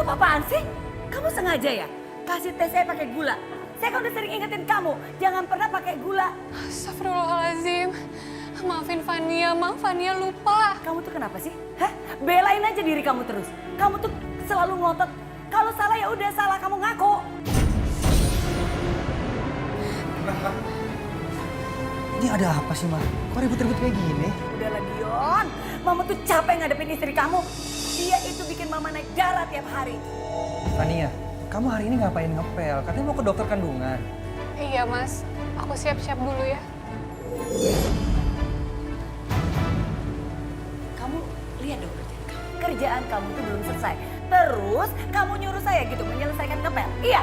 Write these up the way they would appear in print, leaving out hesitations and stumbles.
apa-apaan sih? Kamu sengaja ya kasih teh saya pakai gula? Saya kan udah sering ingetin kamu, jangan pernah pakai gula. Astagfirullahaladzim. Maafin Fania, maaf Fania lupa. Kamu tuh kenapa sih? Hah? Belain aja diri kamu terus. Kamu tuh selalu ngotot. Kalau salah ya udah salah, kamu ngaku. Ini ada apa sih, Ma? Kok ribut-ribut kayak gini? Udahlah Dion, Mama tuh capek ngadepin istri kamu. Dia itu bikin Mama naik darah tiap hari. Fania, kamu hari ini ngapain ngepel? Katanya mau ke dokter kandungan. Iya Mas, aku siap-siap dulu ya. Kamu lihat dong kerjaan kamu. Kerjaan kamu tuh belum selesai. Terus kamu nyuruh saya gitu menyelesaikan ngepel. Iya.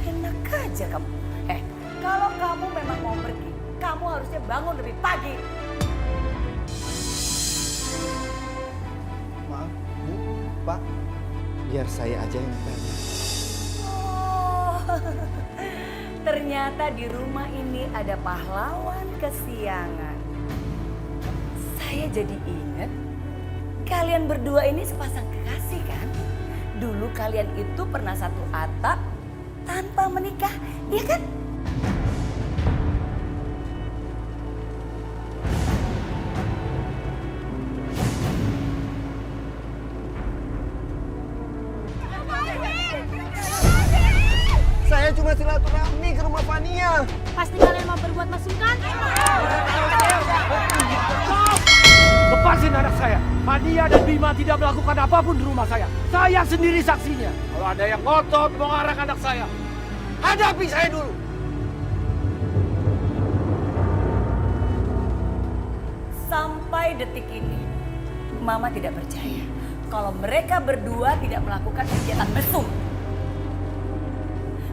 Enak aja kamu. Kalau kamu memang mau pergi, kamu harusnya bangun lebih pagi. Maaf, Bu, Pak, biar saya aja yang ngepelnya. Oh, ternyata di rumah ini ada pahlawan kesiangan. Saya jadi ingat, kalian berdua ini sepasang kekasih kan? Dulu kalian itu pernah satu atap tanpa menikah, iya kan? Saya cuma silaturahmi ke rumah Fania. Pasti kalian mau berbuat mesum kan? Lepasin anak saya. Fania dan Bima tidak melakukan apapun di rumah saya. Saya sendiri saksinya. Kalau ada yang ngotot mau ngarang anak saya, hadapi saya dulu. Sampai detik ini, Mama tidak percaya kalau mereka berdua tidak melakukan kegiatan mesum.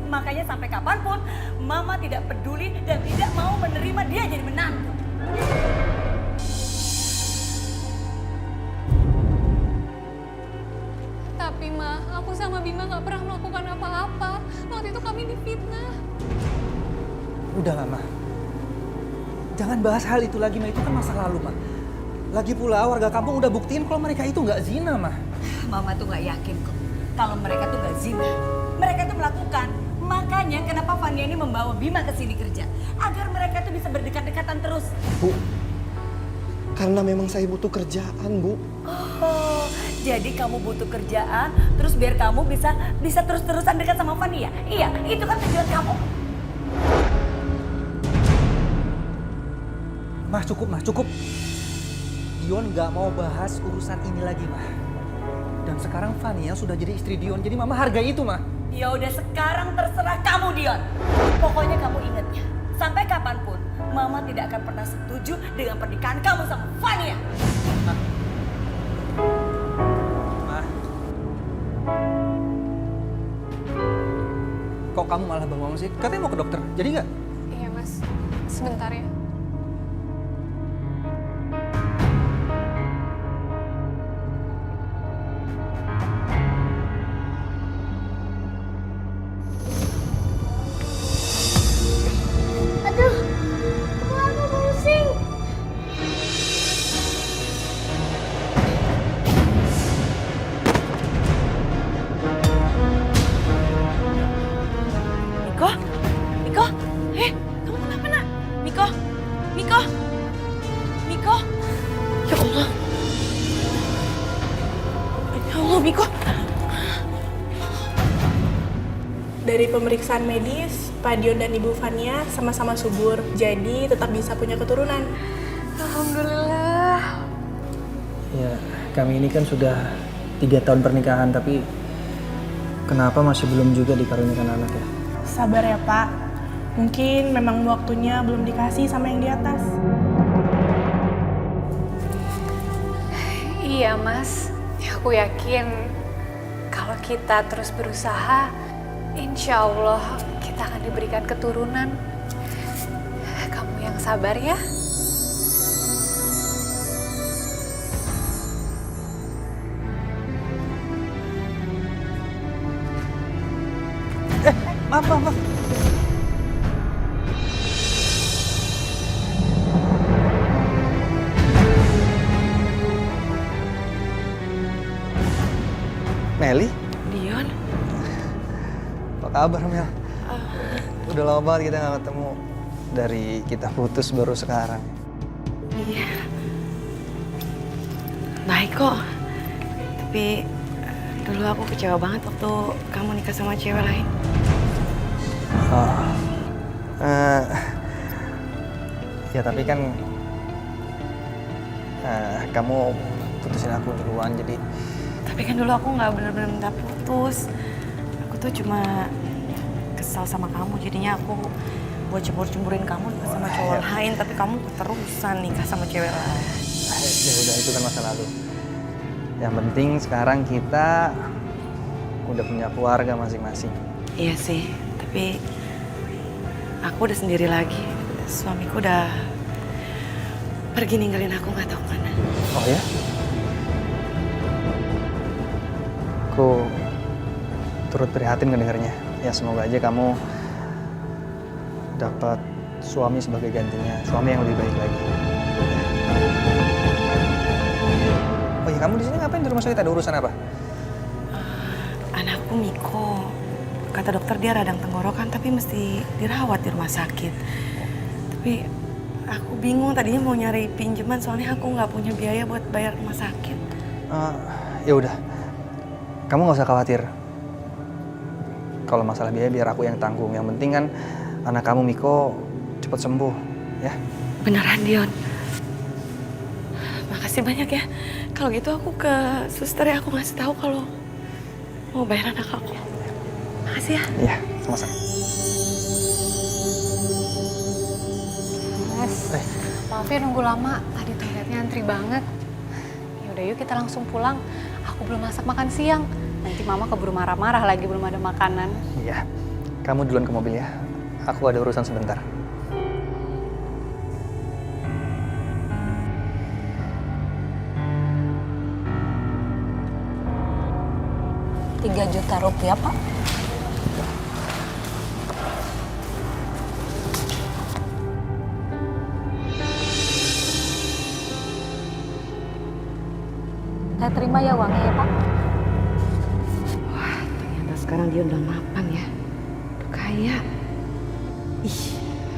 Makanya sampai kapanpun, Mama tidak peduli dan tidak mau menerima dia jadi menantu. Tapi Ma, aku sama Bima gak pernah melakukan apa-apa. Waktu itu kami difitnah. Udahlah, Ma. Jangan bahas hal itu lagi, Ma. Itu kan masa lalu, Ma. Lagi pula warga kampung udah buktiin kalau mereka itu nggak zina, Ma. Mama tuh nggak yakin kok kalau mereka tuh nggak zina. Mereka tuh melakukan. Makanya kenapa Fania ini membawa Bima ke sini kerja, agar mereka tuh bisa berdekat-dekatan terus. Bu, karena memang saya butuh kerjaan, Bu. Oh, jadi kamu butuh kerjaan, terus biar kamu bisa terus-terusan dekat sama Fania. Iya, itu kan tujuan kamu. Mah, cukup, Mah, cukup. Dion nggak mau bahas urusan ini lagi, Mah. Dan sekarang Fania sudah jadi istri Dion, jadi Mama hargai itu, Mah. Ya udah sekarang terserah kamu Dion. Pokoknya kamu ingat ya, sampai kapanpun Mama tidak akan pernah setuju dengan pernikahan kamu sama Fania. Ma. Kok kamu malah bengong sih? Katanya mau ke dokter, jadi nggak? Iya Mas, sebentar ya. Aduh, aku pusing. Miko? Miko? Kamu kenapa nak? Miko? Miko? Miko? Ya Allah. Ya Allah Miko. Dari pemeriksaan medis, Pak Dion dan Ibu Fania sama-sama subur, jadi tetap bisa punya keturunan. Alhamdulillah. Ya, kami ini kan sudah 3 tahun pernikahan, tapi kenapa masih belum juga dikaruniakan anak ya? Sabar ya Pak, mungkin memang waktunya belum dikasih sama yang di atas. Iya Mas, aku yakin kalau kita terus berusaha, insya Allah kita akan diberikan keturunan. Kamu yang sabar ya. Maaf, maaf, maaf. Meli? Dion? Apa kabar, Mel? Udah lama banget kita nggak ketemu. Dari kita putus baru sekarang. Iya. Baik kok. Tapi dulu aku kecewa banget waktu kamu nikah sama cewek lain. Oh. Ya tapi kan kamu putusin aku duluan, jadi... Tapi kan dulu aku nggak benar-benar minta putus. Aku tuh cuma kesal sama kamu, jadinya aku buat cembur-cemburin kamu nikah sama cowok lain, tapi kamu keterusan nikah sama cewek lain. Ya udah, itu kan masa lalu. Yang penting sekarang kita udah punya keluarga masing-masing. Iya sih, tapi aku udah sendiri lagi. Suamiku udah pergi ninggalin aku nggak tahu mana. Oh ya? Aku turut prihatin mendengarnya. Ya semoga aja kamu dapat suami sebagai gantinya, suami yang lebih baik lagi. Oh ya, kamu di sini ngapain di rumah sakit? Ada urusan apa? Anakku Miko, kata dokter dia radang tenggorokan tapi mesti dirawat di rumah sakit. Tapi aku bingung tadinya mau nyari pinjaman soalnya aku nggak punya biaya buat bayar rumah sakit. Ya udah, kamu nggak usah khawatir. Kalau masalah biaya biar aku yang tanggung. Yang penting kan anak kamu Miko cepat sembuh, ya. Beneran Dion. Makasih banyak ya. Kalau gitu aku ke suster ya, aku ngasih tahu kalau mau bayar anak aku. Makasih ya. Iya, sama-sama. Mas, maaf ya nunggu lama. Tadi toiletnya antri banget. Yaudah yuk kita langsung pulang. Aku belum masak makan siang. Nanti mama keburu marah-marah lagi belum ada makanan. Iya, kamu duluan ke mobil ya. Aku ada urusan sebentar. 3 juta rupiah, Pak. Saya terima ya uangnya ya, Pak. Wah, ternyata sekarang dia udah mapan ya. Udah kaya. Ih,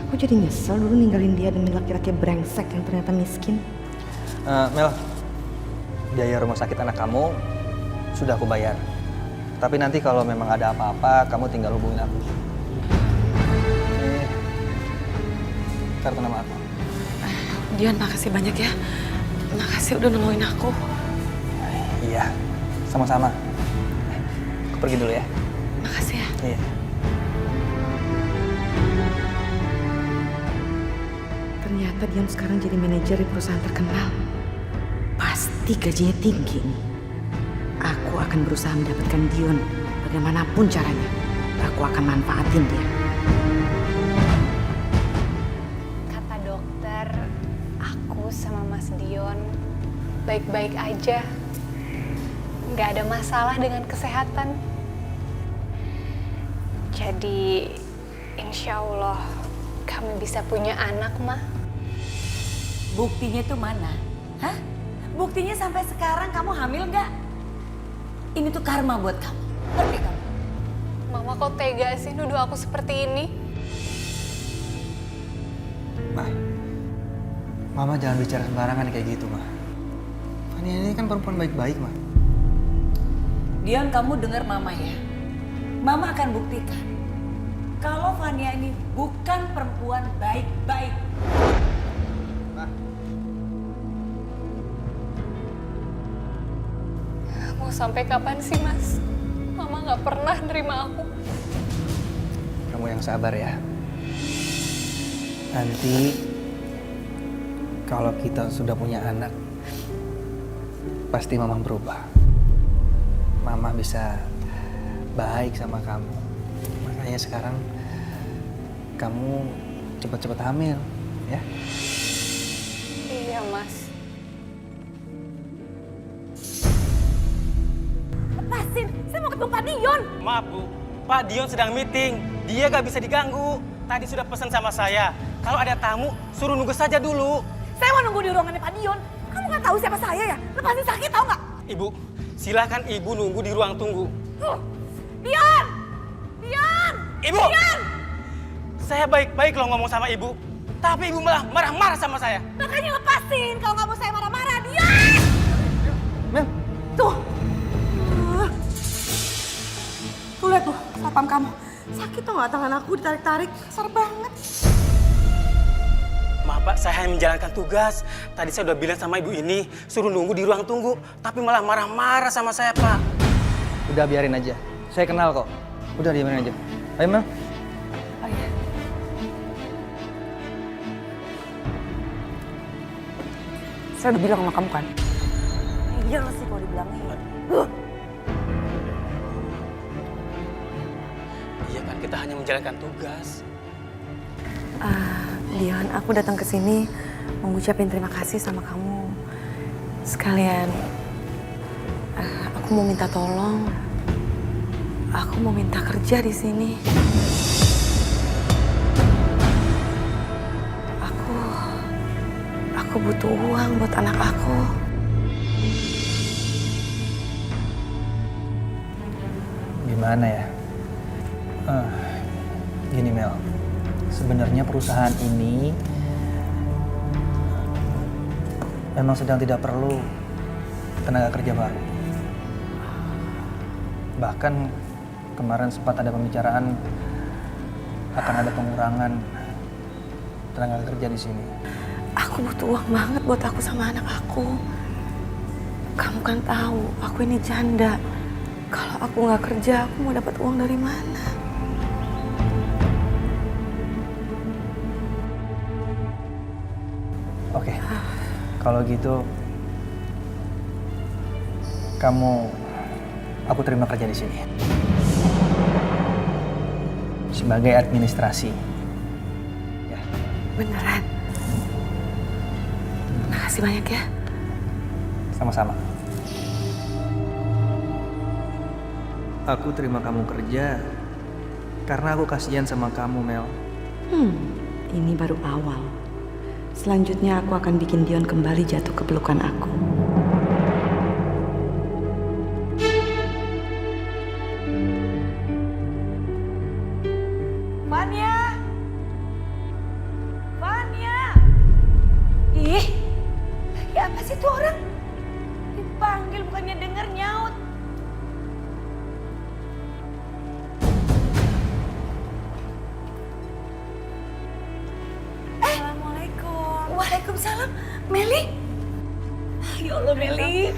aku jadi nyesel dulu ninggalin dia demi laki-laki brengsek yang ternyata miskin. Mel, biaya rumah sakit anak kamu sudah aku bayar. Tapi nanti kalau memang ada apa-apa, kamu tinggal hubungin aku. Ini kartu nama aku. Dion, makasih banyak ya. Makasih udah nolongin aku. Iya, sama-sama. Aku pergi dulu ya. Makasih ya. Iya. Ternyata Dion sekarang jadi manajer di perusahaan terkenal. Pasti gajinya tinggi nih. Aku akan berusaha mendapatkan Dion bagaimanapun caranya. Aku akan manfaatin dia. Kata dokter, aku sama Mas Dion baik-baik aja. Nggak ada masalah dengan kesehatan. Jadi, insya Allah kami bisa punya anak, Ma. Buktinya tuh mana? Hah? Buktinya sampai sekarang kamu hamil nggak? Ini tuh karma buat kamu. Ngerti kamu? Mama kok tega sih nuduh aku seperti ini? Mama jangan bicara sembarangan kayak gitu, Ma. Fania ini kan perempuan baik-baik, Ma. Dion, kamu dengar mama ya. Mama akan buktikan kalau Fania ini bukan perempuan baik-baik. Mau sampai kapan sih, Mas? Mama nggak pernah nerima aku. Kamu yang sabar ya. Nanti kalau kita sudah punya anak, pasti Mama berubah. Mama bisa baik sama kamu. Makanya sekarang kamu cepat-cepat hamil, ya. Iya, Mas. Lepasin, saya mau ketemu Pak Dion. Maaf Bu, Pak Dion sedang meeting. Dia gak bisa diganggu. Tadi sudah pesan sama saya. Kalau ada tamu, suruh nunggu saja dulu. Saya mau nunggu di ruangannya Pak Dion. Kamu nggak tahu siapa saya ya? Lepasin, sakit tahu nggak? Ibu, Silahkan ibu nunggu di ruang tunggu. Dion! Dion! Ibu! Saya baik-baik loh ngomong sama ibu. Tapi ibu malah marah-marah sama saya. Makanya lepasin kalau nggak mau saya marah-marah, Dion! Mel, Tuh. Tuh lihat tuh, satpam kamu. Sakit tuh nggak tangan aku ditarik-tarik. Kasar banget. Maaf Pak, saya hanya menjalankan tugas. Tadi saya udah bilang sama ibu ini, suruh nunggu di ruang tunggu. Tapi malah marah-marah sama saya, Pak. udah biarin aja. Saya kenal kok. Udah diamin aja. Ayo Mel. Oh iya. Saya udah bilang sama kamu kan? Iya lah sih kalau dibilangin. Iya kan, kita hanya menjalankan tugas. Dion, aku datang ke sini mau ngucapin terima kasih sama kamu. Sekalian, aku mau minta tolong. Aku mau minta kerja di sini. Aku butuh uang buat anak aku. Gimana ya? Gini Mel, sebenarnya perusahaan ini memang sedang tidak perlu tenaga kerja baru. Bahkan kemarin sempat ada pembicaraan akan ada pengurangan tenaga kerja di sini. Aku butuh uang banget buat aku sama anak aku. Kamu kan tahu, aku ini janda. Kalau aku nggak kerja, aku mau dapat uang dari mana? Oke, kalau gitu aku terima kerja di sini sebagai administrasi. Ya. Beneran? Makasih banyak ya. Sama-sama. Aku terima kamu kerja karena aku kasihan sama kamu, Mel. Ini baru awal. Selanjutnya aku akan bikin Dion kembali jatuh ke pelukan aku. Vania! Vania! Ih, ya apa sih tuh orang? Dipanggil bukannya denger nyaut. Assalamualaikum. Waalaikumsalam. Meli? Ya Allah Meli.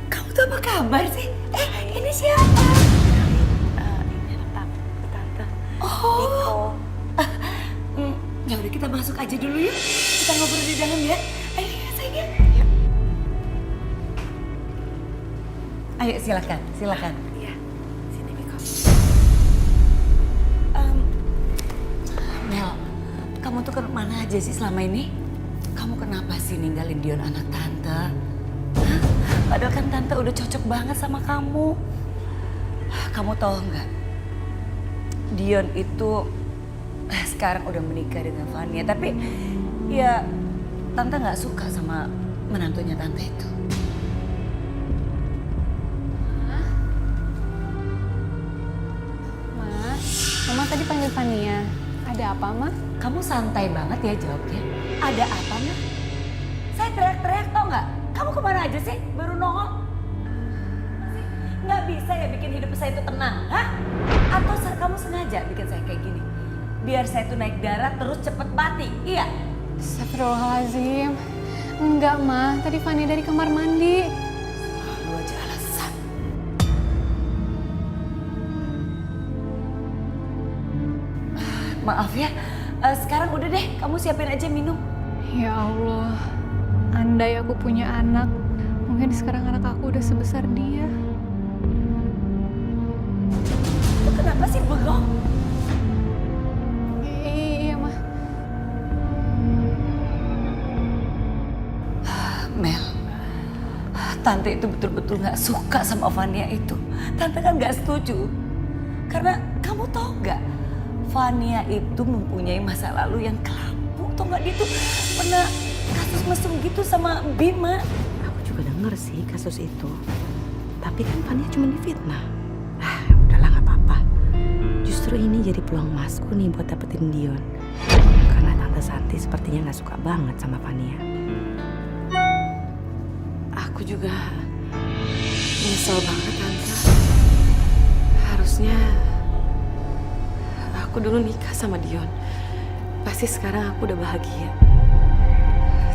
Kamu tuh apa kabar sih? Ini siapa? Ini tante. Oh. Ya udah kita masuk aja dulu yuk. Kita ngobrol di dalam ya. Ayo ya sayang. Ya. Ayo silakan, silakan. Iya. Sini Miko. Mel, kamu tuh kemana aja sih selama ini? Kamu kenapa sih ninggalin Dion anak tante? Hah? Padahal kan tante udah cocok banget sama kamu. Kamu tahu nggak? Dion itu sekarang udah menikah dengan Vania, tapi ya tante nggak suka sama menantunya tante itu. Ma, Mama tadi panggil Vania. Ada apa, Ma? Kamu santai banget ya jawabnya. Ada apa, Ma? Saya teriak-teriak tau nggak? Kamu kemana aja sih? Baru nongol. Nggak bisa ya bikin hidup saya itu tenang, hah? Atau kamu sengaja bikin saya kayak gini? Biar saya tuh naik darah terus cepet mati, iya? Astagfirullahaladzim. Enggak, Ma. Tadi Vania dari kamar mandi. Lu aja alasan. Maaf ya, sekarang udah deh, kamu siapin aja minum. Ya Allah. Andai aku punya anak, mungkin sekarang anak aku udah sebesar dia. Itu kenapa sih bengong? Iya, Ma. Mel, Tante itu betul-betul gak suka sama Vania itu. Tante kan gak setuju. Karena kamu tau gak, Vania itu mempunyai masa lalu yang kelam. Tau gak, dia tuh pernah kasus mesum gitu sama Bima. Aku juga denger sih kasus itu. Tapi kan Fania cuma difitnah. Udahlah nggak apa-apa. Justru ini jadi peluang emasku nih buat dapetin Dion. Karena Tante Santi sepertinya nggak suka banget sama Fania. Aku juga nyesel banget Tante. Harusnya aku dulu nikah sama Dion. Pasti sekarang aku udah bahagia.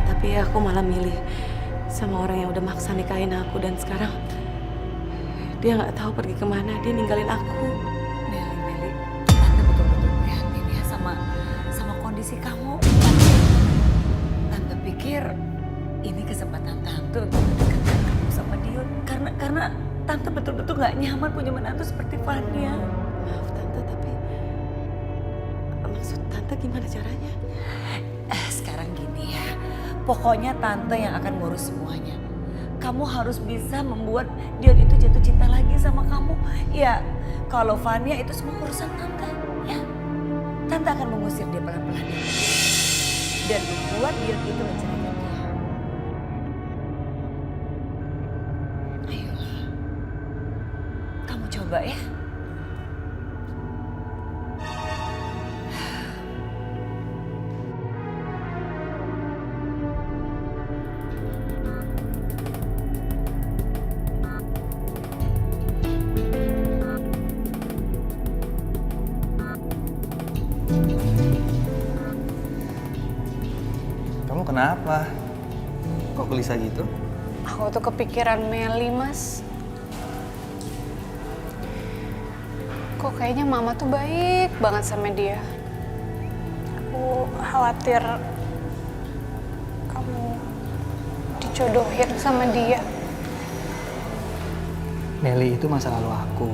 Tapi aku malah milih sama orang yang udah maksa nikahin aku, dan sekarang dia nggak tahu pergi kemana. Dia ninggalin aku. Meli, Tante betul-betul prihatin ya sama kondisi kamu. Tante pikir ini kesempatan Tante untuk mendekatkan kamu sama Dion. Karena Tante betul-betul nggak nyaman punya menantu seperti Fania. Maaf Tante, tapi maksud Tante gimana caranya? Sekarang gini ya, pokoknya Tante yang akan ngurus semuanya. Kamu harus bisa membuat Dion itu jatuh cinta lagi sama kamu. Ya, kalau Fania itu semua urusan Tante, ya. Tante akan mengusir dia pelan-pelan dan membuat Dion itu menceraikan dia. Ayolah, kamu coba ya. Kamu kenapa? Kok gelisah gitu? Aku tuh kepikiran Meli, Mas. Kok kayaknya Mama tuh baik banget sama dia. Aku khawatir kamu dijodohin sama dia. Nelly itu masa lalu aku.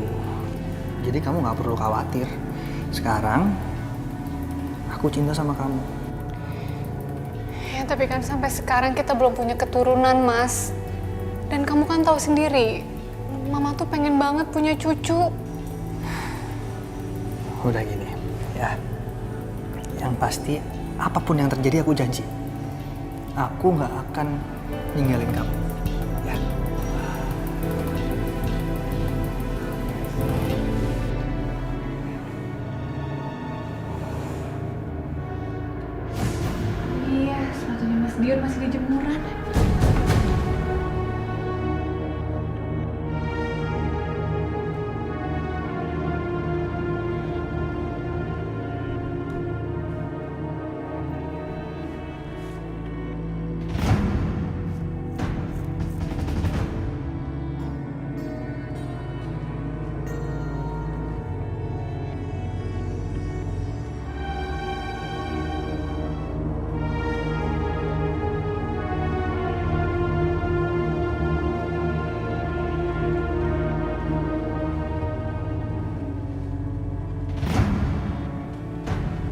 Jadi kamu nggak perlu khawatir. Sekarang aku cinta sama kamu. Ya, tapi kan sampai sekarang kita belum punya keturunan, Mas. Dan kamu kan tahu sendiri, Mama tuh pengen banget punya cucu. Udah gini, ya. Yang pasti, apapun yang terjadi aku janji. Aku nggak akan ninggalin kamu. Ya. Iya, sepatunya Mas Dion masih di jemuran.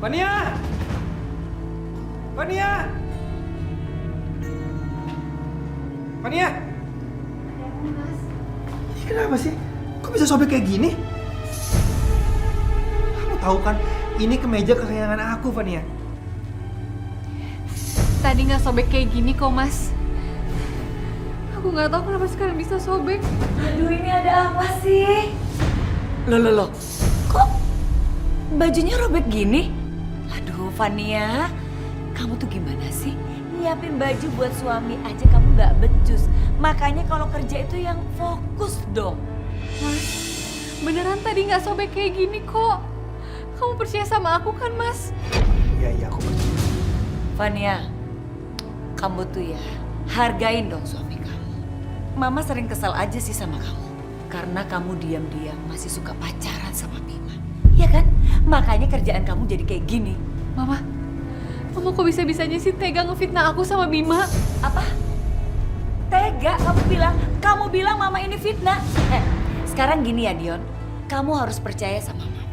Fania! Fania! Fania! Ini kenapa sih? Kok bisa sobek kayak gini? Kamu tahu kan, ini kemeja kesayangan aku, Fania. Tadi nggak sobek kayak gini kok, Mas. Aku nggak tahu kenapa sekarang bisa sobek. Aduh, ini ada apa sih? Loh. Kok bajunya robek gini? Aduh, Fania, kamu tuh gimana sih? Nyiapin baju buat suami aja kamu nggak becus. Makanya kalau kerja itu yang fokus dong. Mas, beneran tadi nggak sobek kayak gini kok. Kamu percaya sama aku kan, Mas? Iya, aku percaya. Fania, kamu tuh ya hargain dong suami kamu. Mama sering kesal aja sih sama kamu. Karena kamu diam-diam masih suka pacaran sama Bima. Iya kan? Makanya kerjaan kamu jadi kayak gini. Mama kok bisa-bisanya sih tega ngefitnah aku sama Bima? Apa? Tega? Kamu bilang mama ini fitnah? Sekarang gini ya Dion, kamu harus percaya sama mama.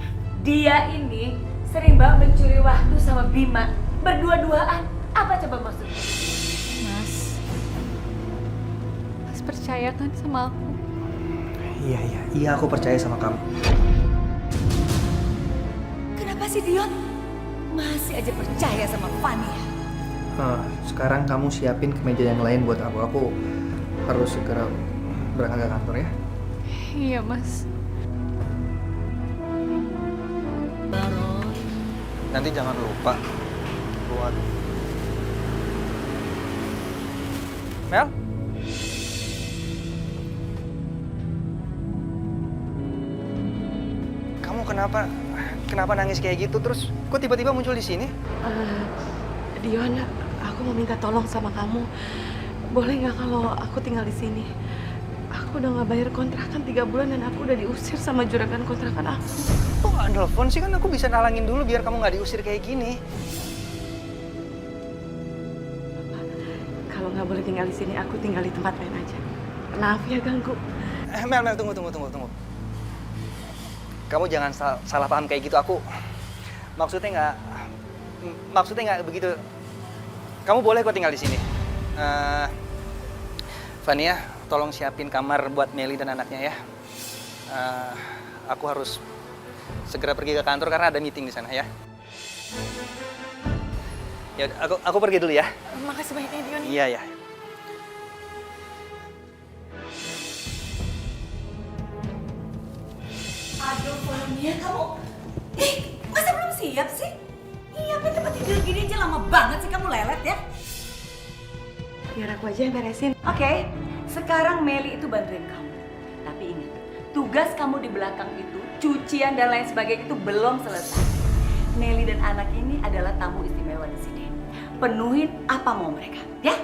Dia ini sering banget mencuri waktu sama Bima. Berdua-duaan. Apa coba maksudnya? Mas percaya kan sama aku? Iya, aku percaya sama kamu. Kenapa sih Dion? Masih aja percaya sama Fania. Sekarang kamu siapin kemeja yang lain buat aku. Aku harus segera berangkat ke kantor ya. Iya, Mas. Nanti jangan lupa buat Mel. Kamu kenapa nangis kayak gitu? Terus kok tiba-tiba muncul di sini? Dion, aku mau minta tolong sama kamu. Boleh nggak kalau aku tinggal di sini? Aku udah nggak bayar kontrakan 3 bulan dan aku udah diusir sama juragan kontrakan aku. Kok nggak nelfon sih? Kan aku bisa nalangin dulu biar kamu nggak diusir kayak gini. Kalau nggak boleh tinggal di sini, aku tinggal di tempat lain aja. Maaf ya ganggu. Mel, tunggu. Kamu jangan salah paham kayak gitu. Maksudnya nggak begitu. Kamu boleh kok tinggal di sini. Vania, tolong siapin kamar buat Meli dan anaknya ya. Aku harus segera pergi ke kantor karena ada meeting di sana ya. Ya, aku pergi dulu ya. Makasih banyak ya Dion. Iya. Aduh, Vania, kamu... masa belum siap sih? Nyiapin tempat tidur gini aja lama banget sih kamu lelet ya? Biar aku aja yang beresin. Oke, sekarang Meli itu bantuin kamu. Tapi ingat, tugas kamu di belakang itu, cucian dan lain sebagainya itu belum selesai. Meli dan anak ini adalah tamu istimewa di sini. Penuhin apa mau mereka, ya?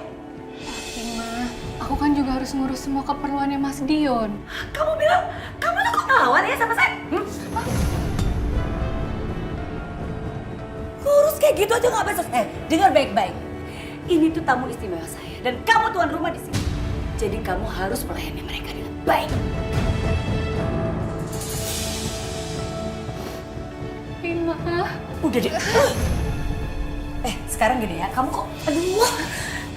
Ma, aku kan juga harus ngurus semua keperluannya Mas Dion. Kamu bilang, kamu tuh kok ngelawan ya sama saya? Kurus kayak gitu aja nggak beres. Dengar baik-baik. Ini tuh tamu istimewa saya dan kamu tuan rumah di sini. Jadi kamu harus melayani mereka dengan baik. Ma. Udah deh. Sekarang gini ya, kamu kok,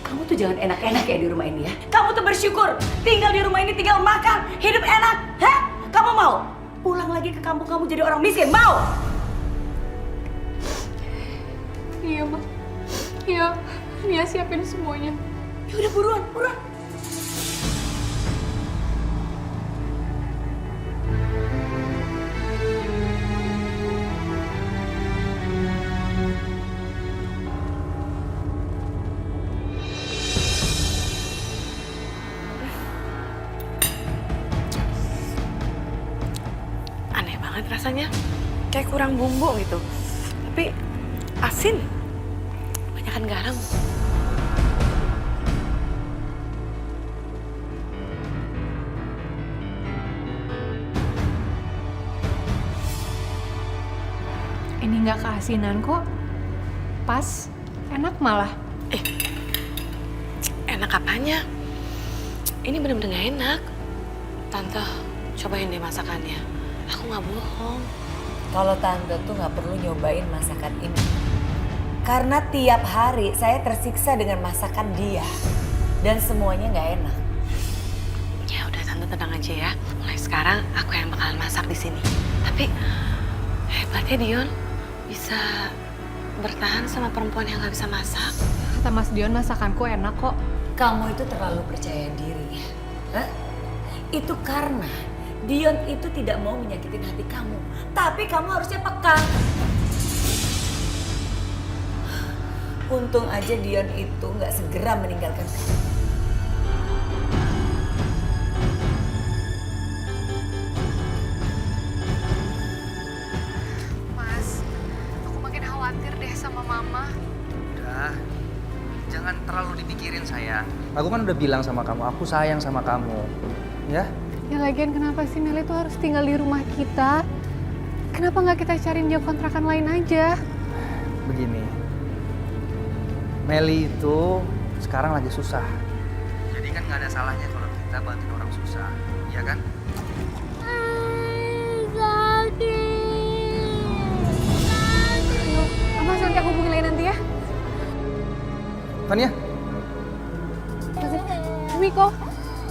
kamu tuh jangan enak-enak ya di rumah ini ya. Kamu tuh bersyukur tinggal di rumah ini, tinggal makan, hidup enak. Kamu mau pulang lagi ke kampung kamu jadi orang miskin? Mau? Iya, Ma. Iya, Nia siapin semuanya. Ya udah buruan. Aneh banget rasanya. Kayak kurang bumbu gitu. Tapi asin. Banyakan garam. Ini nggak keasinan kok. Pas, enak malah. Enak apanya? Ini bener-bener gak enak. Tante, cobain deh masakannya. Aku nggak bohong. Kalau tante tuh nggak perlu nyobain masakan ini. Karena tiap hari saya tersiksa dengan masakan dia. Dan semuanya nggak enak. Ya udah tante tenang aja ya. Mulai sekarang aku yang bakalan masak di sini. Tapi hebatnya Dion bisa bertahan sama perempuan yang nggak bisa masak. Kata Mas Dion masakanku enak kok. Kamu itu terlalu percaya diri. Itu karena Dion itu tidak mau menyakitin hati kamu. Tapi kamu harusnya peka. Untung aja Dion itu nggak segera meninggalkan kamu. Mas, aku makin khawatir deh sama Mama. Udah, jangan terlalu dipikirin sayang. Aku kan udah bilang sama kamu, aku sayang sama kamu. Ya? Ya lagian kenapa sih Meli tuh harus tinggal di rumah kita? Kenapa nggak kita cariin dia kontrakan lain aja? Begini, Meli itu sekarang lagi susah. Jadi kan nggak ada salahnya kalau kita bantuin orang susah, iya kan? Mas, nanti aku hubungin lagi nanti ya. Vania? Miko,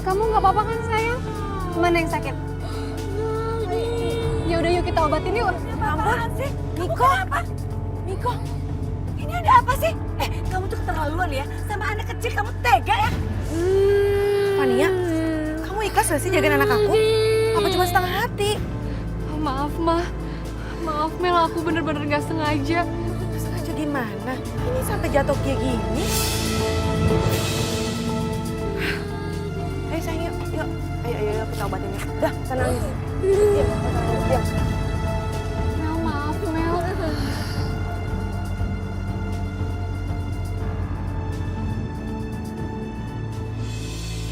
kamu nggak apa-apa kan sayang? Mana yang sakit? Ya udah yuk kita obatin yuk. Apaan sih? Miko apa? Miko, ini ada apa sih? Kamu tuh keterlaluan ya. Sama anak kecil kamu tega ya? Fania, kamu ikhlas gak sih jagain anak aku? Apa cuma setengah hati? Maaf, Ma. Maaf, Mel. Aku bener-bener gak sengaja. Sengaja gimana? Ini sampai jatuh kayak gini. Ayo sayang, yuk. Yuk. Ayo, kita obatin ya. Dah, tenang. Diam. Mel, maaf, Mel.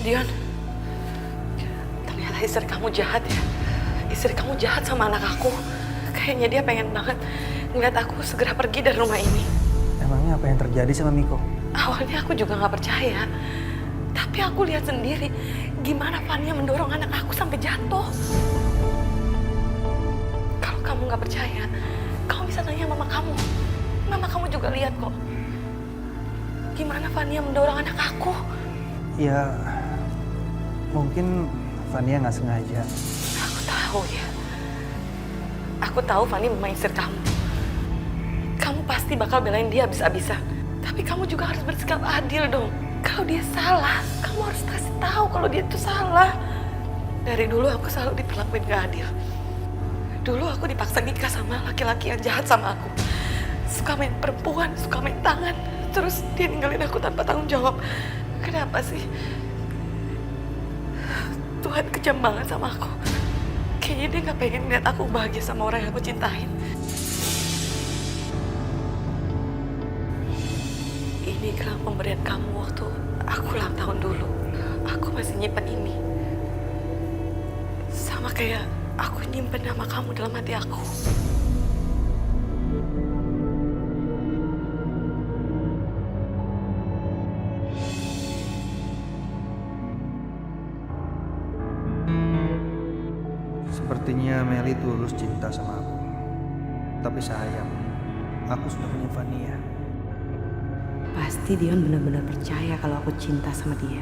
Dion, ternyata istri kamu jahat ya. Istri kamu jahat sama anak aku. Kayaknya dia pengen banget ngeliat aku segera pergi dari rumah ini. Emangnya apa yang terjadi sama Miko? Awalnya aku juga nggak percaya. Tapi aku lihat sendiri gimana Fania mendorong anak aku sampai jatuh. Kalau kamu nggak percaya, kamu bisa tanya mama kamu. Mama kamu juga lihat kok. Gimana Fania mendorong anak aku. Ya, mungkin Fania nggak sengaja. Aku tahu ya. Aku tahu Fani memang istri kamu. Kamu pasti bakal belain dia habis-habisan. Tapi kamu juga harus bersikap adil dong. Kalau dia salah, kamu harus kasih tahu kalau dia itu salah. Dari dulu aku selalu diperlakuin gak adil. Dulu aku dipaksa nikah sama laki-laki yang jahat sama aku. Suka main perempuan, suka main tangan. Terus dia ninggalin aku tanpa tanggung jawab. Kenapa sih? Tuhan kejam banget sama aku. Kayaknya dia gak pengen lihat aku bahagia sama orang yang aku cintain. Ini gelang pemberian kamu waktu aku ulang tahun dulu. Aku masih nyimpen ini. Sama kayak aku nyimpen nama kamu dalam hati aku. Sepertinya Meli tulus cinta sama aku. Tapi sayang, aku sudah punya Fania. Pasti Dion benar-benar percaya kalau aku cinta sama dia.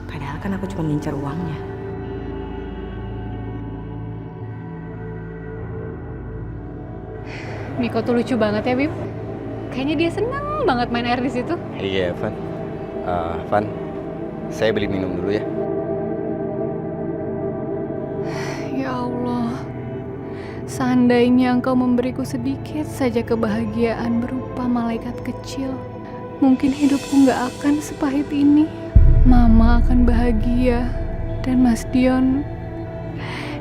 Padahal kan aku cuma ngincar uangnya. Miko tuh lucu banget ya, Bim. Kayaknya dia seneng banget main air di situ. Iya, Van. Van, saya beli minum dulu ya. Ya Allah, seandainya Engkau memberiku sedikit saja kebahagiaan berupa malaikat kecil, mungkin hidupku nggak akan sepahit ini. Mama akan bahagia, dan Mas Dion,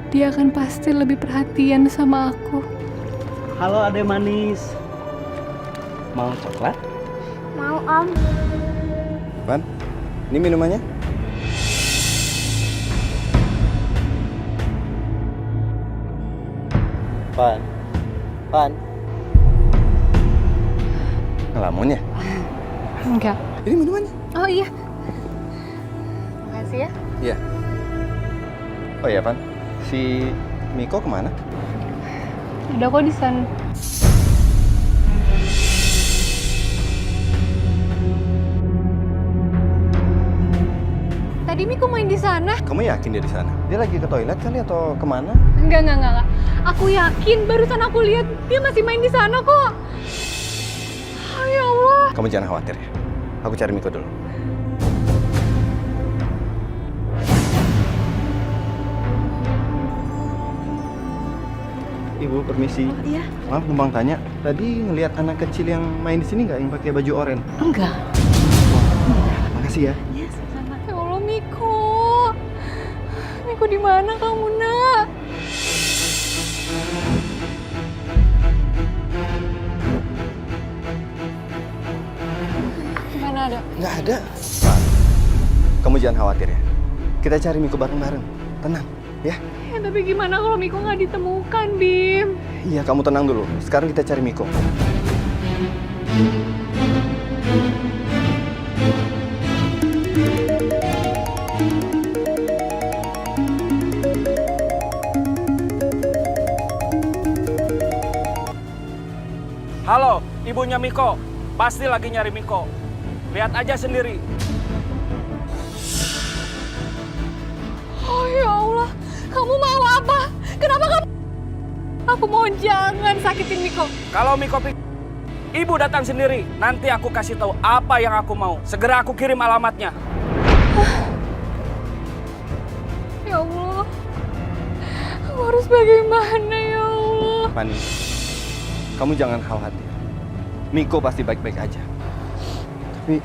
dia akan pasti lebih perhatian sama aku. Halo adek manis. Mau coklat? Mau, Om. Van, ini minumannya. Van. Ngelamun ya? Enggak. Ini minumannya. Oh iya. Makasih ya. Iya. Oh iya, Van. Si Miko kemana? Udah kok di sana. Tadi Miko main di sana. Kamu yakin dia di sana? Dia lagi ke toilet kali atau kemana? Enggak. Aku yakin barusan aku lihat dia masih main di sana kok. Oh, ya Allah. Kamu jangan khawatir ya. Aku cari Miko dulu. Ibu, permisi. Oh iya? Maaf, numpang tanya. Tadi ngelihat anak kecil yang main di sini nggak, yang pakai baju oranye? Enggak. Makasih ya. Iya, sama-sama. Ya Allah, Miko. Miko di mana kamu, Nak? Gimana ada? Nggak ada. Kamu jangan khawatir ya. Kita cari Miko bareng-bareng. Tenang, ya. Ya, tapi gimana kalau Miko nggak ditemukan, Bim? Iya, kamu tenang dulu. Sekarang kita cari Miko. Halo, ibunya Miko. Pasti lagi nyari Miko. Lihat aja sendiri. Oh ya Allah, kamu mau apa? Kenapa kamu? Aku mau jangan sakitin Miko. Kalau Miko ibu datang sendiri. Nanti aku kasih tahu apa yang aku mau. Segera aku kirim alamatnya. Ya Allah, harus bagaimana ya Allah? Fani, kamu jangan khawatir. Miko pasti baik-baik aja. Tapi,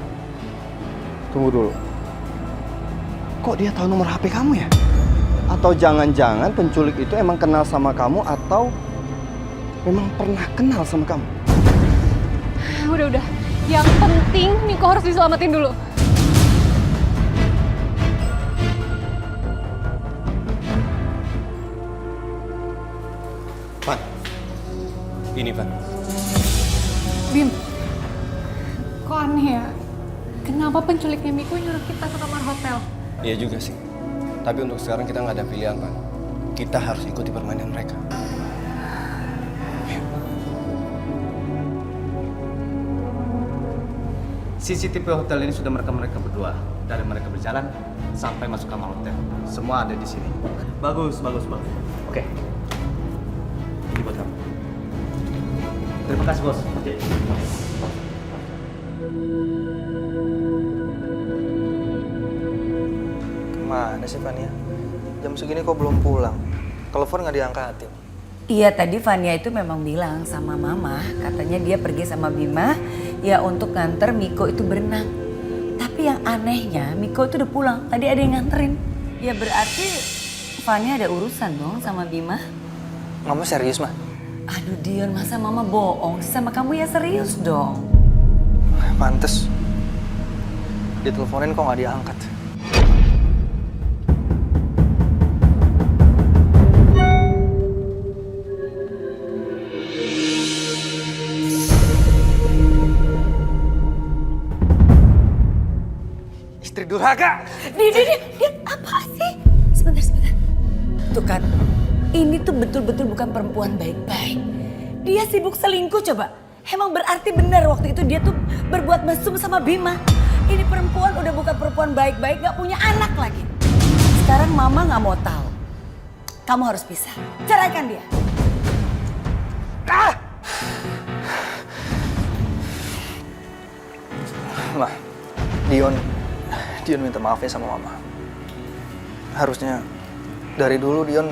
tunggu dulu. Kok dia tahu nomor HP kamu ya? Atau jangan-jangan penculik itu emang kenal sama kamu atau memang pernah kenal sama kamu? Udah. Yang penting Miko harus diselamatin dulu. Van, ini Van. Bim, kok aneh ya? Kenapa penculiknya Miko nyuruh kita ke kamar hotel? Iya juga sih. Tapi untuk sekarang kita nggak ada pilihan, Van. Kita harus ikuti permainan mereka. CCTV hotel ini sudah merekam mereka berdua. Dari mereka berjalan sampai masuk kamar hotel. Semua ada di sini. Bagus. Oke. Ini buat kamu. Terima kasih, Bos. Kemana sih Fania? Jam segini kok belum pulang? Telepon nggak diangkatin. Iya, tadi Fania itu memang bilang sama Mama, katanya dia pergi sama Bima ya untuk nganter Miko itu berenang. Tapi yang anehnya Miko itu udah pulang, tadi ada yang nganterin. Ya berarti Fania ada urusan dong sama Bima. Mama serius, Ma? Aduh Dion, masa Mama bohong sih sama kamu? Ya serius dong. Pantes. Diteleponin kok nggak diangkat. Istri durhaka. Dia apa sih? Sebentar. Tuh kan, ini tuh betul-betul bukan perempuan baik-baik. Dia sibuk selingkuh coba. Emang berarti benar waktu itu dia tuh berbuat mesum sama Bima. Ini perempuan udah bukan perempuan baik-baik, gak punya anak lagi. Sekarang Mama gak mau tahu. Kamu harus pisah. Ceraikan dia. Ma, Dion minta maaf ya sama Mama. Harusnya dari dulu Dion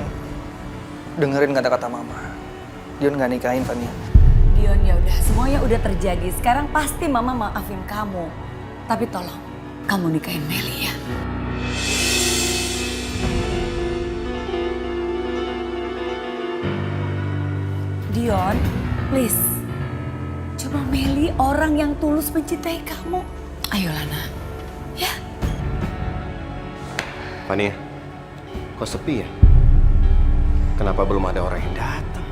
dengerin kata-kata Mama. Dion gak nikahin Fania. Dion, ya udah, semuanya udah terjadi. Sekarang pasti Mama maafin kamu. Tapi tolong, kamu nikahin Meli ya. Dion, please. Cuma Meli orang yang tulus mencintai kamu. Ayo Lana, ya. Fania, kok sepi ya? Kenapa belum ada orang yang datang?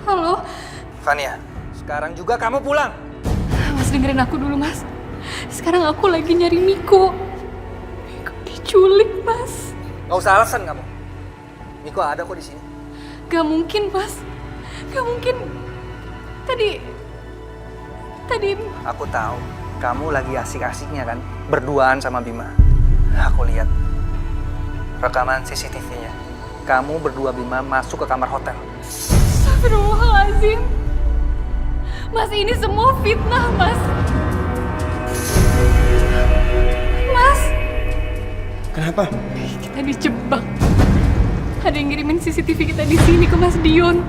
Halo? Fania, sekarang juga kamu pulang. Mas dengerin aku dulu, Mas. Sekarang aku lagi nyari Miko. Miko diculik, Mas. Gak usah alasan kamu. Miko ada kok di sini. Gak mungkin, Mas. Gak mungkin. Tadi... Aku tahu, kamu lagi asik-asiknya kan? Berduaan sama Bima. Aku lihat rekaman CCTV-nya. Kamu berdua Bima masuk ke kamar hotel. Astagfirullahaladzim. Mas, ini semua fitnah, Mas. Mas. Kenapa? Kita dijebak. Ada yang ngirimin CCTV kita di sini ke Mas Dion.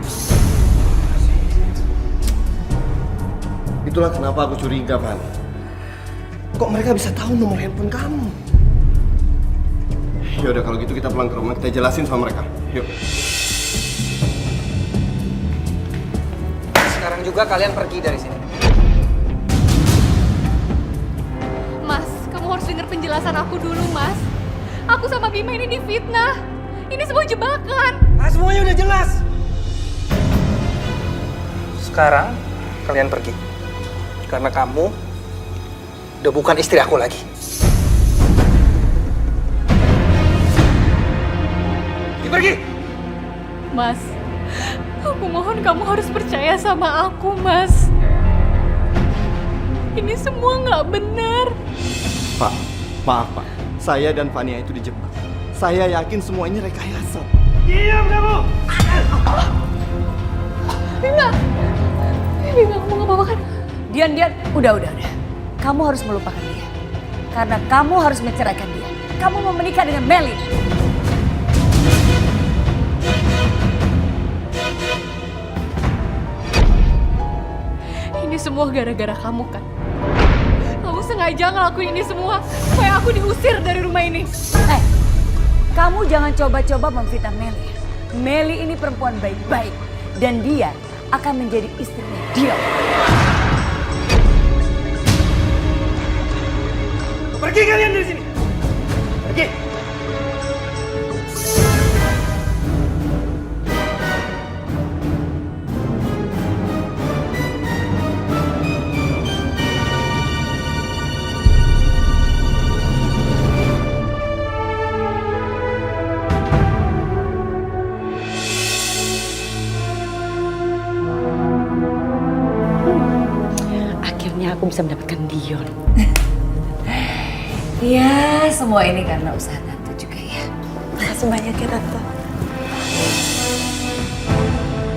Itulah kenapa aku curiga, Van. Kok mereka bisa tahu nomor handphone kamu? Yaudah kalau gitu kita pulang ke rumah, kita jelasin sama mereka. Yuk. Sekarang juga kalian pergi dari sini. Mas, kamu harus dengar penjelasan aku dulu, Mas. Aku sama Bima ini difitnah. Ini semua jebakan. Semuanya udah jelas. Sekarang kalian pergi. Karena kamu udah bukan istri aku lagi. Pergi! Mas, aku mohon kamu harus percaya sama aku, Mas. Ini semua nggak benar. Pak, maaf Pak. Saya dan Fania itu dijebak. Saya yakin semua ini rekayasa. Diam kamu! Bima, kamu nggak apa-apa kan? Dian, udah. Kamu harus melupakan dia. Karena kamu harus menceraikan dia. Kamu mau menikah dengan Meli. Ini semua gara-gara kamu kan? Kamu sengaja ngelakuin ini semua supaya aku diusir dari rumah ini. Kamu jangan coba-coba memfitnah Meli. Meli ini perempuan baik-baik dan dia akan menjadi istrinya dia. Pergi kalian dari sini. Pergi. Akhirnya aku bisa mendapatkan Dion. Ya, semua ini karena usaha Tante juga ya. Makasih banyak ya Tante.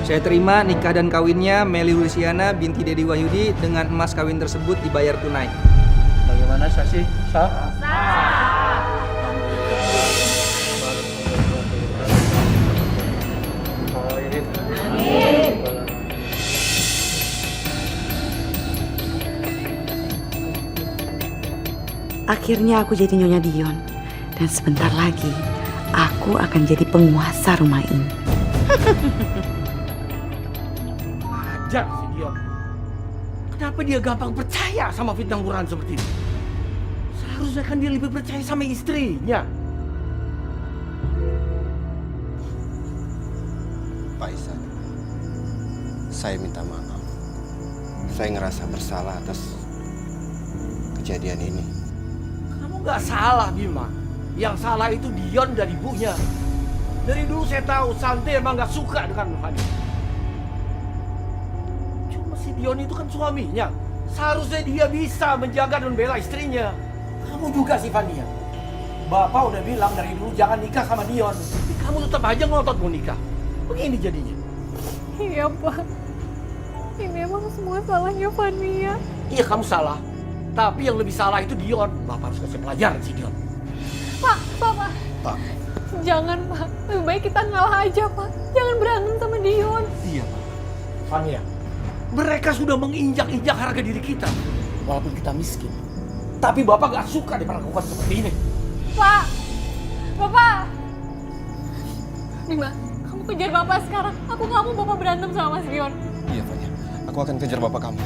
Saya terima nikah dan kawinnya Meli Luciana binti Dedi Wahyudi dengan emas kawin tersebut dibayar tunai. Bagaimana saksi? Sah? Akhirnya aku jadi Nyonya Dion. Dan sebentar lagi, aku akan jadi penguasa rumah ini. Ajar si Dion. Kenapa dia gampang percaya sama fitnah murahan seperti ini? Seharusnya kan dia lebih percaya sama istrinya. Pak Isan, saya minta maaf. Saya ngerasa bersalah atas kejadian ini. Kamu nggak salah, Bima. Yang salah itu Dion dan ibunya. Dari dulu saya tahu Santi emang nggak suka dengan Fania. Cuma si Dion itu kan suaminya. Seharusnya dia bisa menjaga dan membela istrinya. Kamu juga sih, Fania. Bapak udah bilang dari dulu jangan nikah sama Dion. Tapi kamu tetap aja ngotot mau nikah. Begini jadinya. Iya, Pak. Ini emang semua salahnya Fania. Iya, kamu salah. Tapi yang lebih salah itu Dion. Bapak harus kasih pelajaran si Dion. Pak. Jangan, Pak. Lebih baik kita ngalah aja, Pak. Jangan berantem sama Dion. Iya, Pak. Fania, mereka sudah menginjak-injak harga diri kita. Walaupun kita miskin. Tapi Bapak gak suka diperlakukan seperti ini. Pak! Bapak! Bima, kamu kejar Bapak sekarang. Aku gak mau Bapak berantem sama Mas Dion. Iya, Fanya. Aku akan kejar bapak kamu.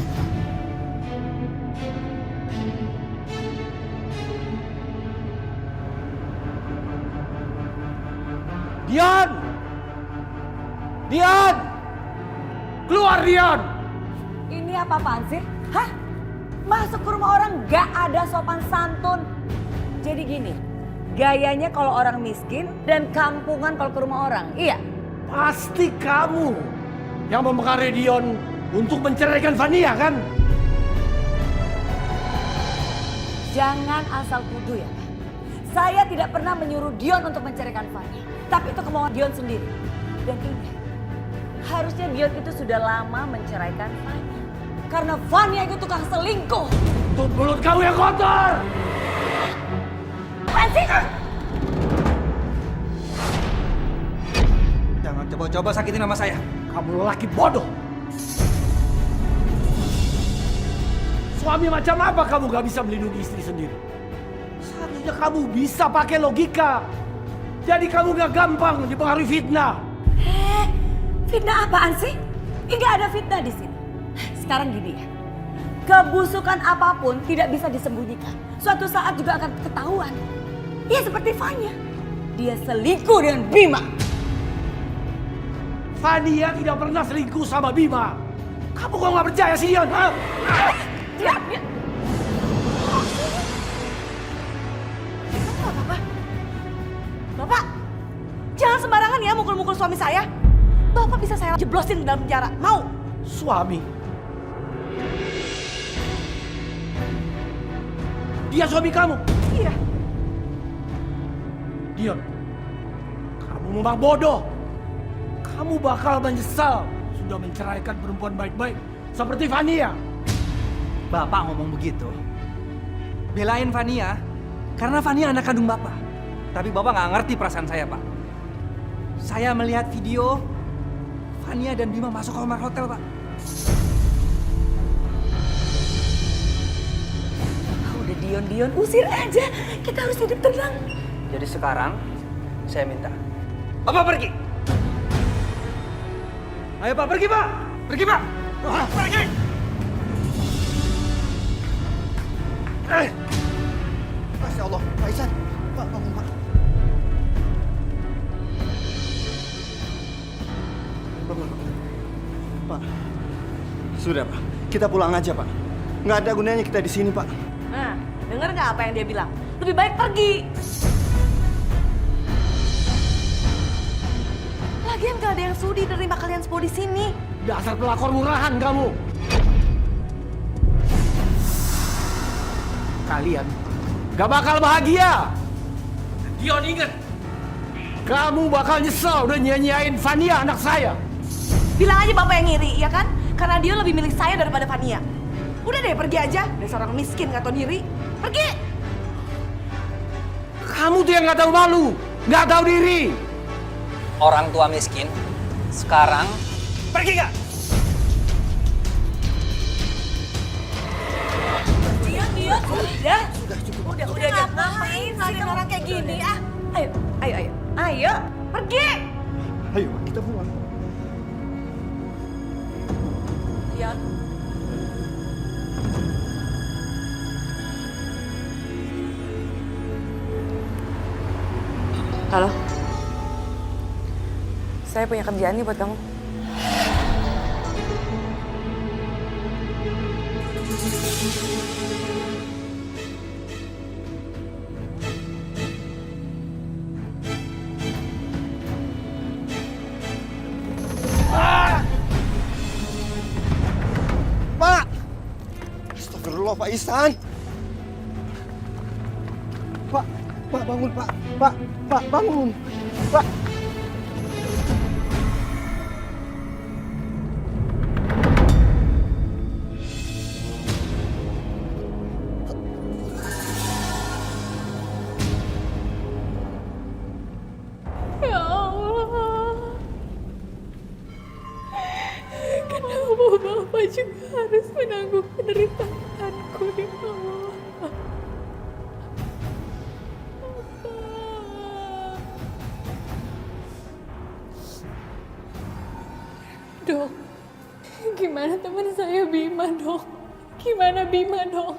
Dion! Dion! Keluar, Dion! Ini apa-apaan sih? Hah? Masuk ke rumah orang gak ada sopan santun. Jadi gini, gayanya kalau orang miskin dan kampungan kalau ke rumah orang, iya? Pasti kamu yang mempengaruhi Dion untuk menceraikan Fania, kan? Jangan asal tuduh ya, Pak. Saya tidak pernah menyuruh Dion untuk menceraikan Fania. Tapi itu kemauan Dion sendiri. Dan ingat, harusnya Dion itu sudah lama menceraikan Fania. Karena Fania itu tukang selingkuh. Tutup mulut kamu yang kotor! Apaan sih? Jangan coba-coba sakitin nama saya. Kamu lelaki bodoh! Suami macam apa kamu gak bisa melindungi istri sendiri? Seharusnya kamu bisa pakai logika. Jadi kamu gak gampang dipengaruhi fitnah. Fitnah apaan sih? Nggak ada fitnah di sini. Sekarang gini ya, kebusukan apapun tidak bisa disembunyikan. Suatu saat juga akan ketahuan. Ya seperti Fania, dia selingkuh dengan Bima. Fania tidak pernah selingkuh sama Bima. Kamu kok gak percaya sih, Dion? Dia. Bapak, jangan sembarangan ya mukul-mukul suami saya. Bapak bisa saya jeblosin dalam penjara. Mau? Suami? Dia suami kamu? Iya. Dion, kamu memang bodoh. Kamu bakal menyesal sudah menceraikan perempuan baik-baik seperti Fania. Bapak ngomong begitu belain Vania karena Vania anak kandung Bapak. Tapi Bapak nggak ngerti perasaan saya, Pak. Saya melihat video Vania dan Bima masuk kamar hotel, Pak. Udah Dion, usir aja. Kita harus hidup tenang. Jadi sekarang saya minta Bapak pergi. Ayo Pak, pergi Pak. Pergi Pak. Pergi. Masya Allah, Pak Ihsan. Pak, bangun Pak. Bangun Pak. Pak, sudah Pak. Kita pulang aja Pak. Nggak ada gunanya kita di sini Pak. Nah, denger nggak apa yang dia bilang? Lebih baik pergi. Lagian gak ada yang sudi nerima kalian semua di sini. Dasar pelakor murahan kamu. Kalian gak bakal bahagia. Dion inget, kamu bakal nyesel udah nyanyiain Vania anak saya. Bilang aja Bapak yang ngiri, ya kan? Karena dia lebih milih saya daripada Vania. Udah deh, pergi aja. Dasar orang miskin gak tau diri. Pergi! Kamu tuh yang gak tahu malu, gak tahu diri. Orang tua miskin sekarang pergi gak? Dion, udah ngapain sih orang kayak gini, ah? Ayo, pergi! Ayo Pak, kita pulang. Dion. Halo? Saya punya kerjaan nih buat kamu. Pak! Astagfirullah Pak Ihsan. Pak bangun Pak. Pak bangun. Pak. Ya Allah, kenapa Bapak juga harus menanggung penderitaanku ya Allah? Dok, gimana teman saya Bima, Dok? Gimana Bima, Dok?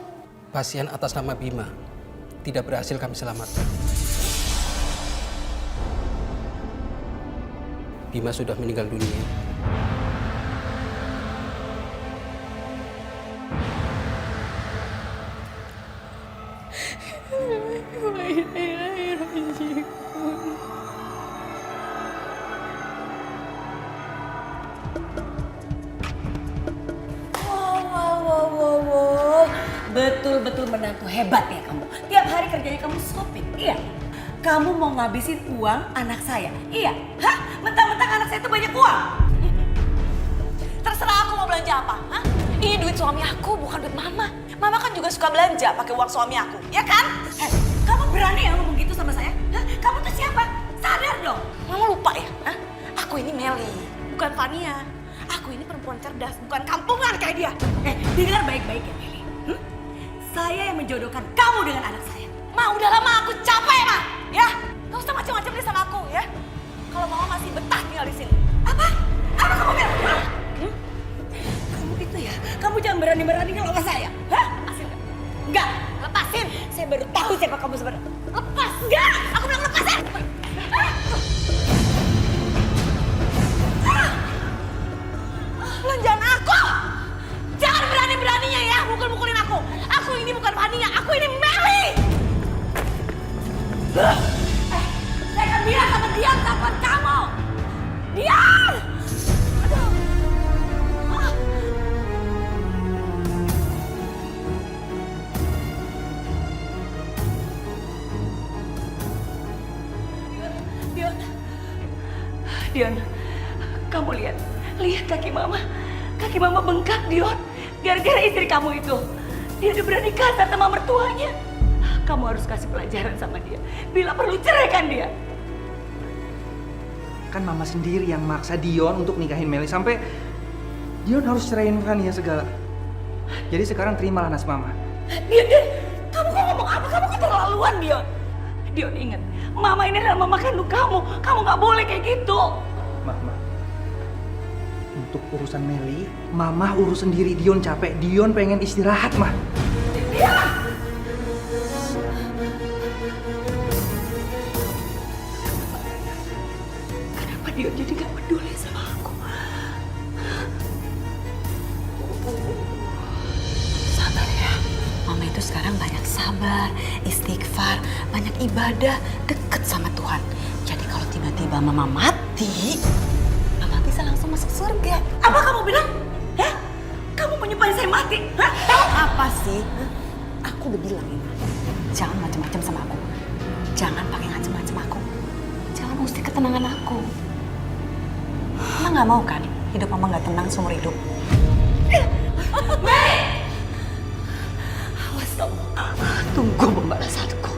Pasien atas nama Bima tidak berhasil kami selamatkan. Bima sudah meninggal dunia. Wow. Betul-betul menantu hebat ya kamu. Tiap hari kerjanya kamu shopping, iya. Kamu mau ngabisin uang anak saya, iya. Hah? Mentang-mentang anak saya itu banyak uang. Terserah aku mau belanja apa, hah? Ini duit suami aku, bukan duit mama. Mama kan juga suka belanja pakai uang suami aku, ya kan? Kamu berani ya ngomong gitu sama saya? Hah? Kamu tuh siapa? Sadar dong. Mama lupa ya? Hah? Aku ini Meli, bukan Vania. Aku ini perempuan cerdas, bukan kampungan kayak dia. Dengar baik-baik ya Meli. Saya yang menjodohkan kamu dengan anak saya. Ma, udah lama aku capek, Ma. Ya, gak usah macam-macam deh sama aku, ya. Kalau Mama masih betah tinggal di sini. Apa? Apa kamu bilang? Kamu itu ya, kamu jangan berani-berani ngelawan saya. Hah? Lepasin gak? Enggak, lepasin. Saya baru tahu siapa kamu sebenarnya. Lepas, enggak. Aku bilang lepasin. Belanjaan aku. Jangan berani-beraninya ya mukul-mukulin aku. Aku ini bukan Vania, aku ini Meli. Saya akan bilang sama Dion telepon kamu. Dion! Aduh. Dion, kamu lihat kaki mama bengkak Dion, gara-gara istri kamu itu. Dia udah berani kasar sama mertuanya. Kamu harus kasih pelajaran sama dia. Bila perlu ceraikan dia. Kan mama sendiri yang maksa Dion untuk nikahin Meli sampai Dion harus ceraiin Fania segala. Jadi sekarang terimalah nas mama. Dion, kamu kok ngomong apa? Kamu keterlaluan, Dion. Dion, ingat, mama ini adalah mama kandung kamu. Kamu nggak boleh kayak gitu. Mama, untuk urusan Meli, mama urus sendiri. Dion capek, Dion pengen istirahat, mah. Kenapa Dion jadi nggak peduli sama aku? Sabar ya. Mama itu sekarang banyak sabar, istighfar, banyak ibadah, deket sama Tuhan. Jadi kalau tiba-tiba Mama mati, Mama bisa langsung masuk surga. Apa kamu bilang? Hah? Kamu menyupai saya mati? Hah? Apa sih? Aku udah bilang ini. Jangan macam-macam sama aku. Jangan pakai ngancem-ngancem aku. Jangan mesti ketenangan aku. Mama nggak mau kan hidup Mama nggak tenang seumur hidup. Awas kamu. Tunggu pembalasanku.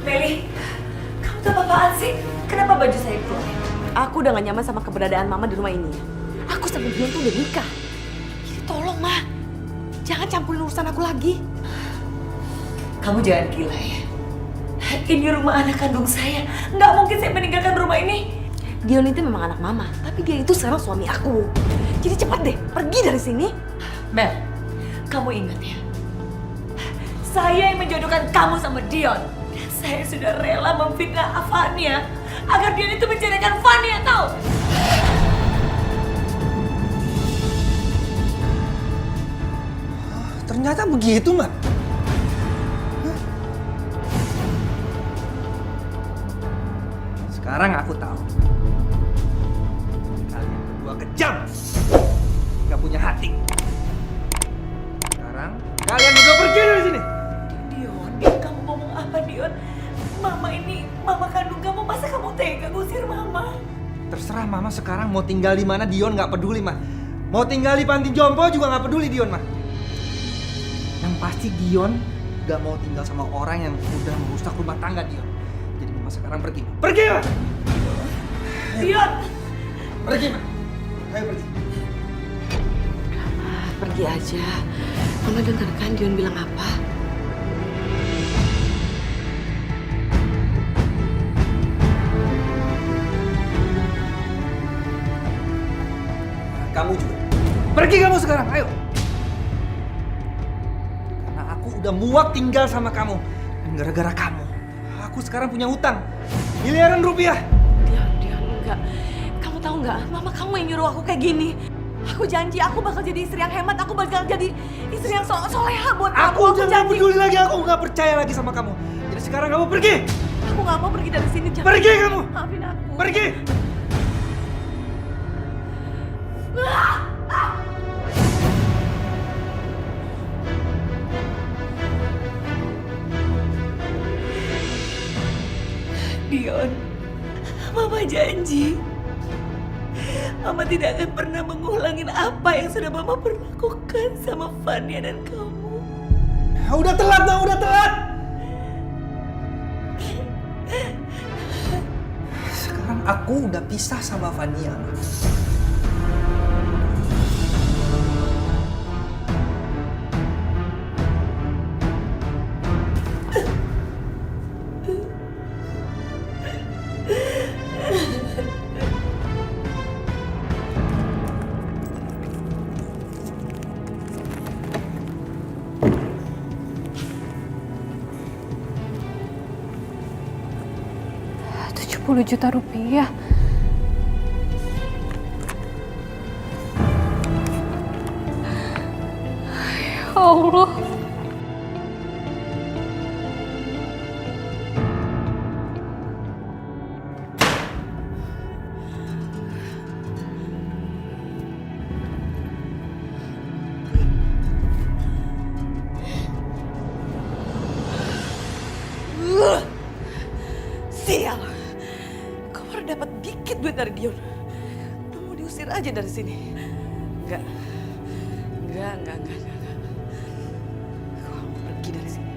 Meli, kamu tuh apaan sih? Kenapa baju saya keluar? Aku udah gak nyaman sama keberadaan Mama di rumah ini. Aku sama Dion tuh udah nikah. Jadi tolong, Ma. Jangan campurin urusan aku lagi. Kamu jangan gila ya. Ini rumah anak kandung saya. Nggak mungkin saya meninggalkan rumah ini. Dion itu memang anak Mama, tapi dia itu sekarang suami aku. Jadi cepat deh, pergi dari sini. Mel, kamu ingat ya. Saya yang menjodohkan kamu sama Dion. Saya sudah rela memfitnah Fania agar Dion itu menceraikan Fania, tahu? Ternyata begitu, Mbak. Sekarang aku tahu. Kalian berdua kejam. Gak punya hati. Sekarang kalian berdua pergi dari sini. Dion, kamu ngomong apa, Dion? Mama ini, mama kandung kamu, masa kamu tega ngusir mama? Terserah mama sekarang mau tinggal di mana, Dion nggak peduli, mah. Mau tinggal di panti jompo juga nggak peduli, Dion, mah. Yang pasti Dion nggak mau tinggal sama orang yang udah merusak rumah tangga Dion. Jadi mama sekarang pergi. Pergi, mah. Dion! Pergi, mah. Ayo pergi. Pergi aja. Mama dengarkan Dion bilang apa? Kamu juga. Pergi kamu sekarang, ayo. Karena aku udah muak tinggal sama kamu. Dan gara-gara kamu, aku sekarang punya utang. Miliaran rupiah. Dion, enggak. Kamu tahu nggak? Mama kamu yang nyuruh aku kayak gini. Aku janji aku bakal jadi istri yang hemat. Aku bakal jadi istri yang soleha buat kamu. Aku udah gak peduli lagi. Aku gak percaya lagi sama kamu. Jadi sekarang kamu pergi. Aku nggak mau pergi dari sini. Jangan. Pergi kamu. Maafin aku. Pergi. Dion, Mama janji. Mama tidak akan pernah mengulangin apa yang sudah Mama perlakukan sama Fania dan kamu. Udah telat, nah, udah telat. Sekarang aku udah pisah sama Fania. Rp70 juta. Ya Allah. Sial. Kau baru dapat dikit duit dari Dion. aja dari sini. Enggak. Enggak. Aku mau pergi dari sini.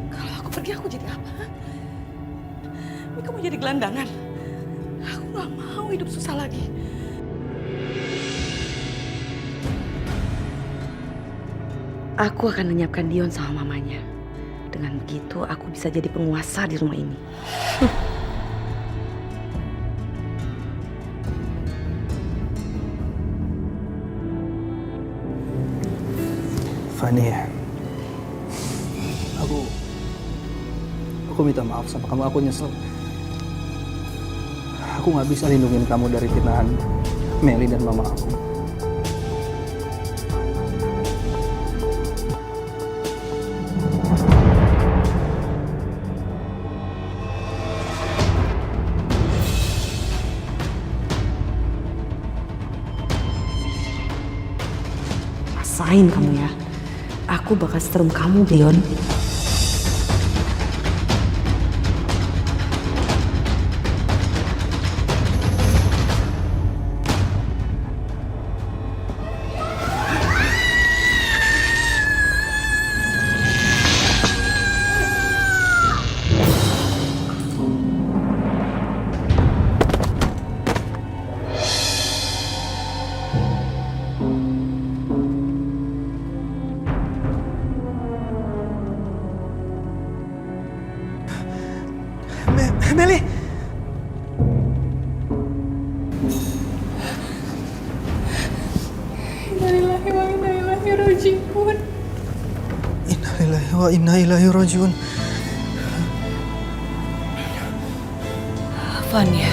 Kalau aku pergi, aku jadi apa? Mika mau jadi gelandangan. Aku nggak mau hidup susah lagi. Aku akan lenyapkan Dion sama mamanya. Dengan begitu, aku bisa jadi penguasa di rumah ini. Fani, aku minta maaf sama kamu. Aku nyesel. Aku nggak bisa lindungin kamu dari fitnahan Meli dan mama aku. Rasain kamu ya. Aku bakal setrum kamu, Dion. Meli! Innalillahi wa inna ilaihi raji'un. Innalillahi wa inna ilaihi raji'un. Fania.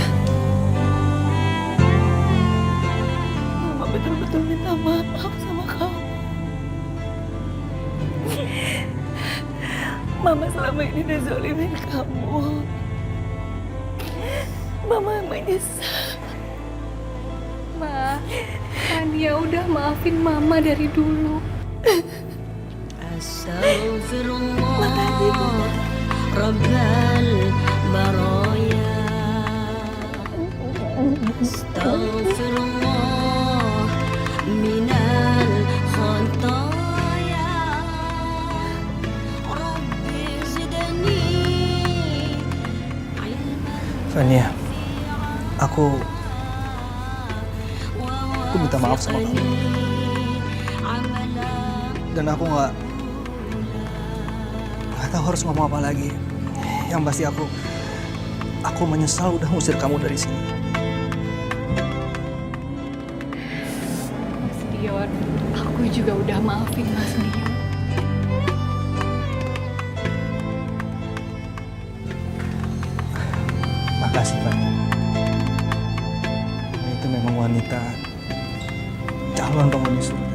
Mama betul-betul minta maaf sama kamu. Mama selama ini udah zolimin kamu. Mama menyesal. Ma, Fania udah maafin Mama dari dulu. Astagfirullah Rabbal baraya. Astagfirullah minal khataya. Rabbi zidni. Fania, aku minta maaf sama kamu. Dan aku nggak tahu harus ngomong apa lagi. Yang pasti aku menyesal udah ngusir kamu dari sini. Mas Dion, aku juga udah maafin Mas Dion. Makasih, Fania. Itu memang wanita calon penghuni surga.